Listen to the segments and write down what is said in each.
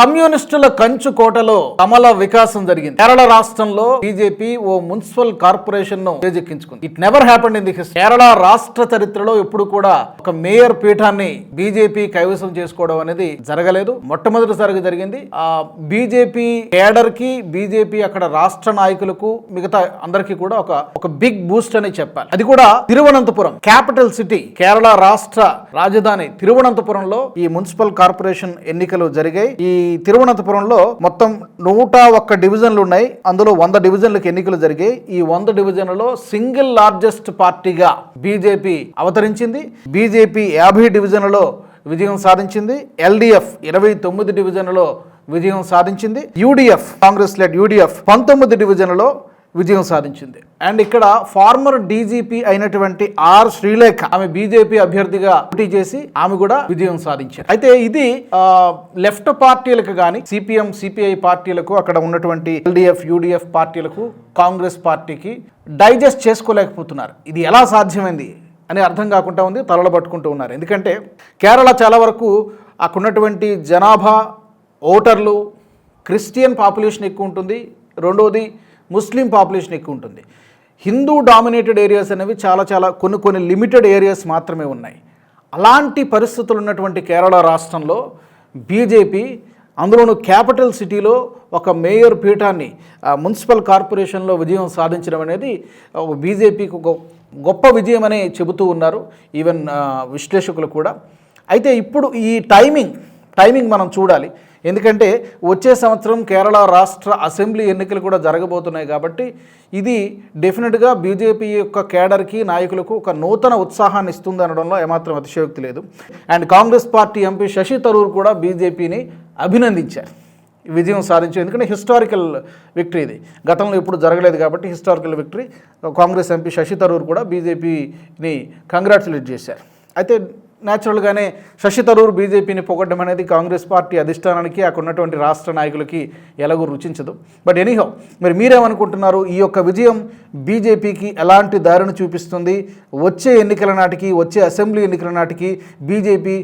కమ్యూనిస్టుల కంచు కోటలో కమల వికాసం జరిగింది. కేరళ రాష్ట్రంలో బీజేపీ ఓ మున్సిపల్ కార్పొరేషన్ ను చేజెక్కించుకుంది. It never happened in the history. Kerala రాష్ట్ర చరిత్రలో ఎప్పుడు కూడా ఒక మేయర్ పీఠాన్ని బీజేపీ కైవసం చేసుకోవడం అనేది జరగలేదు. మొట్టమొదటిసారిగా జరిగింది. ఆ బీజేపీ కేడర్ కి, బీజేపీ అక్కడ రాష్ట్ర నాయకులకు, మిగతా అందరికీ కూడా ఒక బిగ్ బూస్ట్ అని చెప్పాలి. అది కూడా తిరువనంతపురం, క్యాపిటల్ సిటీ, కేరళ రాష్ట్ర రాజధాని తిరువనంతపురంలో ఈ మున్సిపల్ కార్పొరేషన్ ఎన్నికలు జరిగాయి. ఈ తిరువనంతపురంలో మొత్తం 101 డివిజన్లు ఉన్నాయి. అందులో 100 డివిజన్లకు ఎన్నికలు జరిగాయి. ఈ 100 డివిజన్లలో సింగిల్ లార్జెస్ట్ పార్టీగా బీజేపీ అవతరించింది. బీజేపీ 50 డివిజన్లలో విజయం సాధించింది. ఎల్డీఎఫ్ 29 డివిజన్లలో విజయం సాధించింది. యూడీఎఫ్, కాంగ్రెస్ లెడ్ యూడీఎఫ్ 19 డివిజన్లలో విజయం సాధించింది. అండ్ ఇక్కడ ఫార్మర్ డీజీపీ అయినటువంటి ఆర్ శ్రీలేఖ, ఆమె బీజేపీ అభ్యర్థిగా పోటీ చేసి ఆమె కూడా విజయం సాధించారు. అయితే ఇది లెఫ్ట్ పార్టీలకు కానీ, సిపిఎం, సిపిఐ పార్టీలకు, అక్కడ ఉన్నటువంటి ఎల్డీఎఫ్, యూడీఎఫ్ పార్టీలకు, కాంగ్రెస్ పార్టీకి డైజెస్ట్ చేసుకోలేకపోతున్నారు. ఇది ఎలా సాధ్యమైంది అని అర్థం కాకుండా ఉంది. తలలు పట్టుకుంటూ ఉన్నారు. ఎందుకంటే కేరళ చాలా వరకు అక్కడ ఉన్నటువంటి జనాభా, ఓటర్లు, క్రిస్టియన్ పాపులేషన్ ఎక్కువ ఉంటుంది. రెండోది ముస్లిం పాపులేషన్ ఎక్కువ ఉంటుంది. హిందూ డామినేటెడ్ ఏరియాస్ అనేవి చాలా కొన్ని లిమిటెడ్ ఏరియాస్ మాత్రమే ఉన్నాయి. అలాంటి పరిస్థితులు ఉన్నటువంటి కేరళ రాష్ట్రంలో బీజేపీ, అందులోనూ క్యాపిటల్ సిటీలో ఒక మేయర్ పీఠాన్ని మున్సిపల్ కార్పొరేషన్లో విజయం సాధించడం అనేది బీజేపీకి ఒక గొప్ప విజయం అనే చెబుతూ ఉన్నారు ఈవెన్ విశ్లేషకులు కూడా. అయితే ఇప్పుడు ఈ టైమింగ్ మనం చూడాలి. ఎందుకంటే వచ్చే సంవత్సరం కేరళ రాష్ట్ర అసెంబ్లీ ఎన్నికలు కూడా జరగబోతున్నాయి. కాబట్టి ఇది డెఫినెట్గా బీజేపీ యొక్క కేడర్కి, నాయకులకు ఒక నూతన ఉత్సాహాన్ని ఇస్తుంది అనడంలో ఏమాత్రం అతిశయోక్తి లేదు. And Congress party MP Shashi Tharoor కూడా బీజేపీని అభినందించారు విజయం సాధించారు. ఎందుకంటే హిస్టారికల్ విక్టరీ ఇది, గతంలో ఎప్పుడు జరగలేదు కాబట్టి historical victory. Congress MP Shashi Tharoor కూడా బీజేపీని కంగ్రాచులేట్ చేశారు. అయితే న్యాచురల్గానే శశి థరూర్ బీజేపీని పొగడ్డం అనేది కాంగ్రెస్ పార్టీ అధిష్టానానికి, అక్కడ ఉన్నటువంటి రాష్ట్ర నాయకులకి ఎలాగూ రుచించదు. బట్ ఎనీహౌ, మరి మీరేమనుకుంటున్నారు? ఈ యొక్క విజయం బీజేపీకి ఎలాంటి దారిని చూపిస్తుంది? వచ్చే ఎన్నికల నాటికి, వచ్చే అసెంబ్లీ ఎన్నికల నాటికి బీజేపీ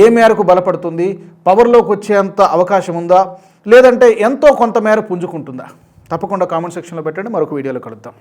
ఏ మేరకు బలపడుతుంది? పవర్లోకి వచ్చేంత అవకాశం ఉందా, లేదంటే ఎంతో కొంతమేర పుంజుకుంటుందా? తప్పకుండా కామెంట్ సెక్షన్లో పెట్టండి. మరొక వీడియోలో కలుద్దాం.